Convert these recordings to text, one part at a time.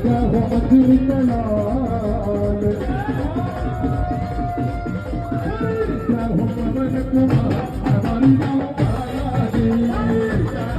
क्या हो अजीत लाल क्या हो पवन कुमार हमारी जाओ बालाजी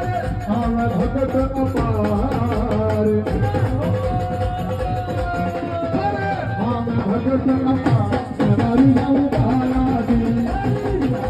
भगत अपार भगत अपार हमारी जाऊ बालाजी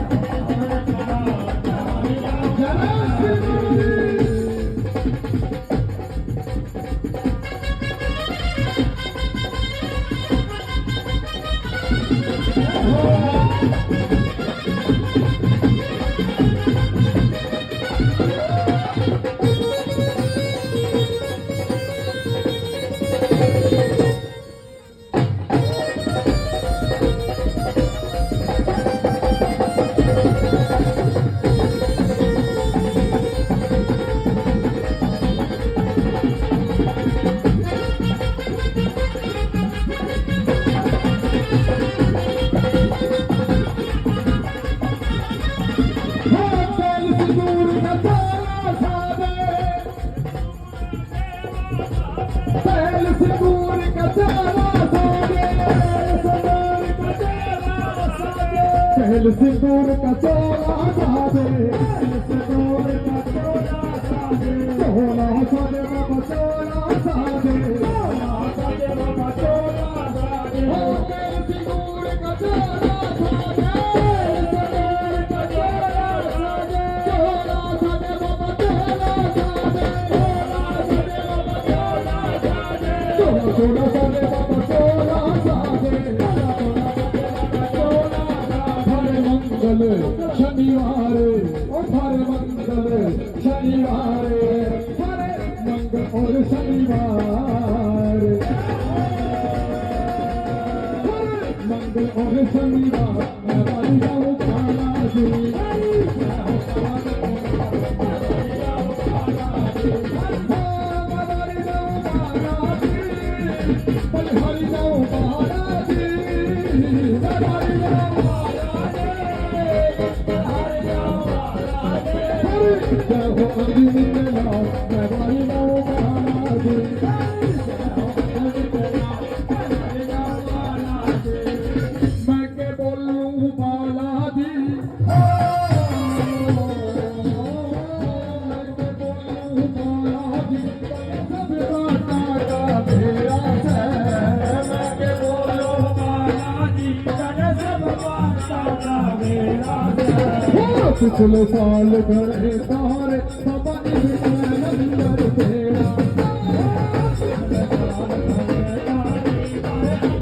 पहल सिंदूर का चोला सादे सिंदूर का चोला सादे चोला सादे बाबा चोला सादे चोला सादे बाबा चोला सादे हो पहल सिंदूर का चोला सादे सिंदूर का चोला सादे चोला सादे बाबा चोला सादे चोला सादे बाबा चोला सादे चोला सादे बाबा चोला सादे शनिवार और मंगल शनिवार मंगल और शनिवार मंगल और शनिवार हमारी जाओ बालाजी हमारी जाओ बालाजी हमारी जाओ मैं के बोलूं बालाजी पिछले साल घर तारे